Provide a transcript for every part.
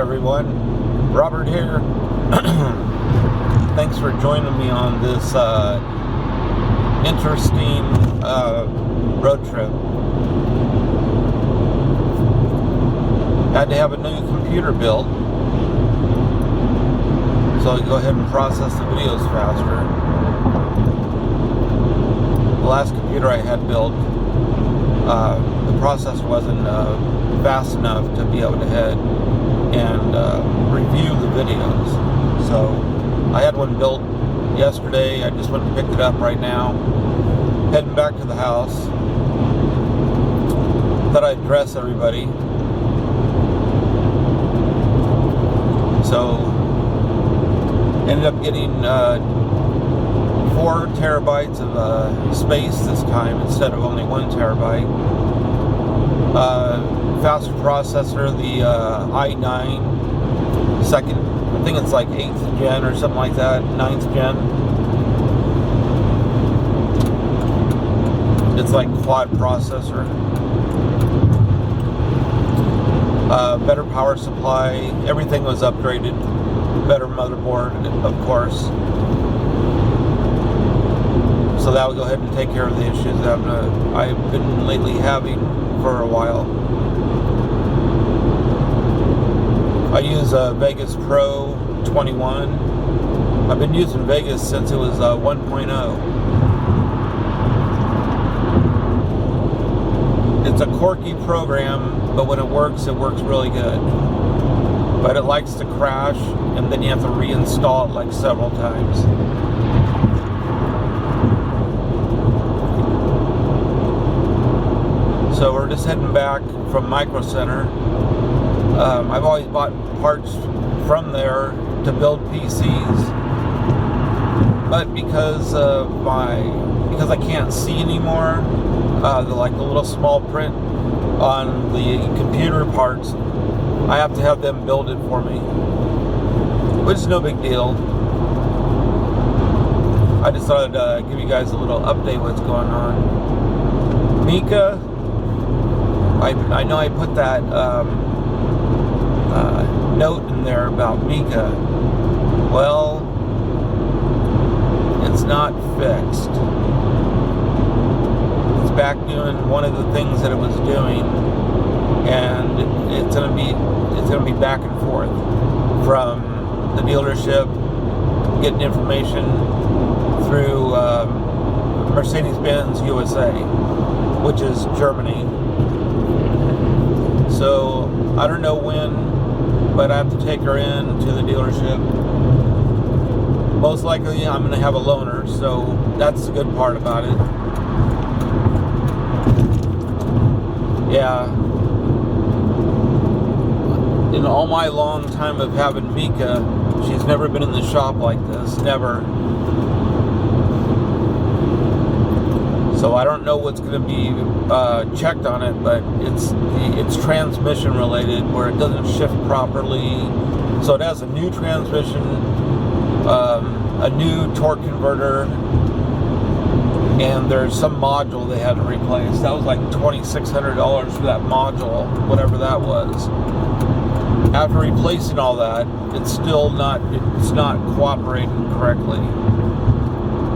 everyone, Robert here. Thanks for joining me on this interesting road trip. Had to have a new computer built, so I go ahead and process the videos faster. The last computer I had built, the processor wasn't fast enough to be able to head and review the videos. So I had one built yesterday. I just went and picked it up right now. Heading back to the house. Thought I'd address everybody. So ended up getting 4 terabytes of space this time instead of only 1 terabyte. Faster processor, the i9 second, I think it's like 8th gen or something like that, 9th gen. It's like quad processor. Better power supply, everything was upgraded. Better motherboard, of course. So that will go ahead and take care of the issues that I've been lately having for a while. I use Vegas Pro 21. I've been using Vegas since it was 1.0. It's a quirky program, but when it works really good. But it likes to crash, and then you have to reinstall it like several times. So we're just heading back from Micro Center. I've always bought parts from there to build PCs, but because I can't see anymore, the little small print on the computer parts, I have to have them build it for me, which is no big deal. I just thought I'd give you guys a little update what's going on. Mika, I know I put that note in there about Mika. Well, it's not fixed. It's back doing one of the things that it was doing, and it's gonna be back and forth from the dealership, getting information through Mercedes-Benz USA, which is Germany. So I don't know when, but I have to take her in to the dealership. Most likely I'm going to have a loaner, so that's the good part about it. Yeah. In all my long time of having Mika, she's never been in the shop like this, never. So I don't know what's going to be checked on it, but it's transmission related, where it doesn't shift properly. So it has a new transmission, a new torque converter, and there's some module they had to replace. That was like $2,600 for that module, whatever that was. After replacing all that, it's not cooperating correctly.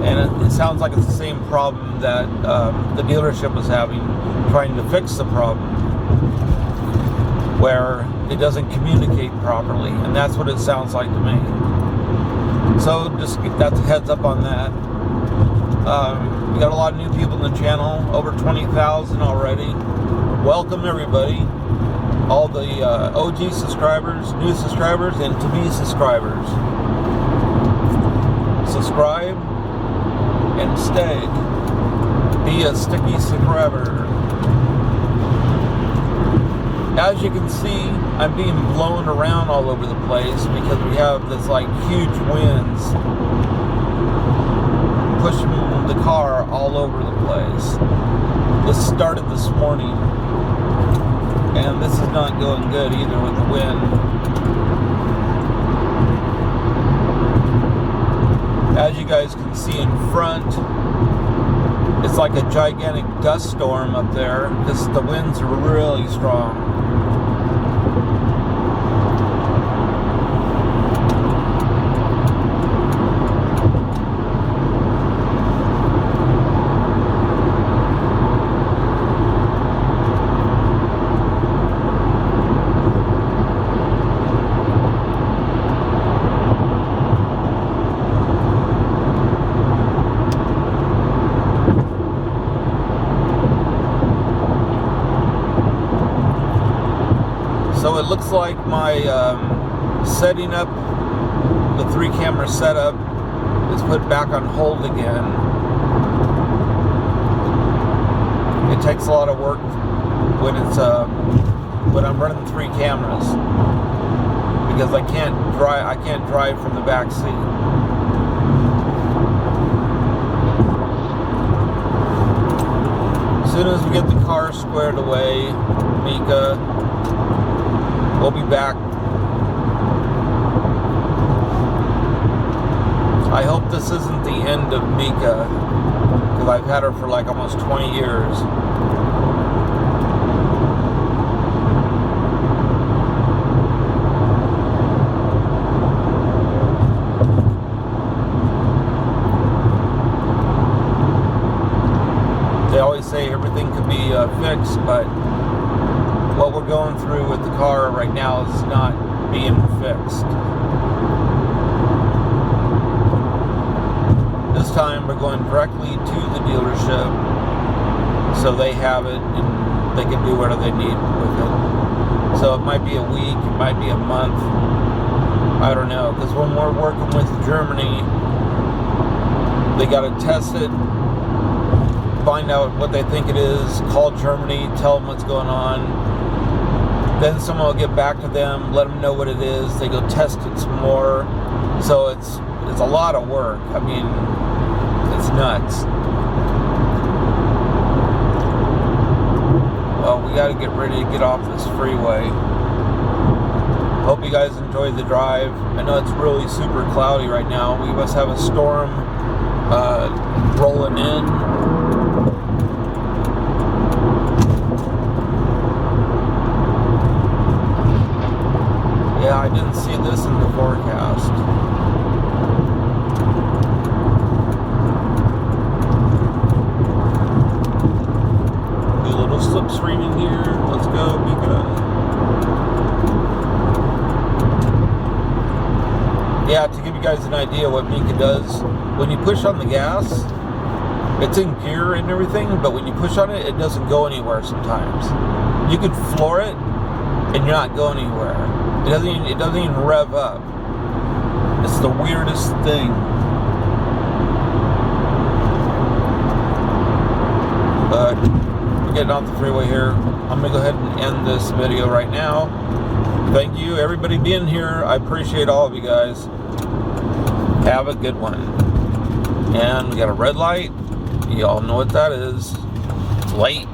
And it sounds like it's the same problem that the dealership was having, trying to fix the problem, where it doesn't communicate properly, and that's what it sounds like to me. So just that's a heads up on that. We got a lot of new people in the channel, over 20,000 already. Welcome everybody, all the OG subscribers, new subscribers, and to-be subscribers. Subscribe and stay. Be a sticky subscriber. As you can see, I'm being blown around all over the place because we have this huge winds pushing the car all over the place. This started this morning, and this is not going good either with the wind. As you guys can see in front, it's like a gigantic dust storm up there because the winds are really strong. So it looks like my setting up the 3-camera setup is put back on hold again. It takes a lot of work when it's when I'm running 3 cameras, because I can't drive from the back seat. As soon as we get the car squared away, Mika, we'll be back. I hope this isn't the end of Mika, because I've had her for like almost 20 years. They always say everything can be fixed, but what we're going through with the car right now is not being fixed. This time we're going directly to the dealership, so they have it and they can do whatever they need with it. So it might be a week, it might be a month, I don't know, because when we're working with Germany, they got to test it, find out what they think it is, call Germany, tell them what's going on. Then someone will get back to them, let them know what it is. They go test it some more. So it's a lot of work. I mean, it's nuts. Well, we got to get ready to get off this freeway. Hope you guys enjoyed the drive. I know it's really super cloudy right now. We must have a storm rolling in. Yeah, I didn't see this in the forecast. Do a little slipstreaming here. Let's go, Mika. Yeah, to give you guys an idea what Mika does, when you push on the gas, it's in gear and everything, but when you push on it, it doesn't go anywhere sometimes. You could floor it, and you're not going anywhere. It doesn't even rev up. It's the weirdest thing. But we're getting off the freeway here. I'm gonna go ahead and end this video right now. Thank you, everybody being here. I appreciate all of you guys. Have a good one. And we got a red light. You all know what that is. It's late.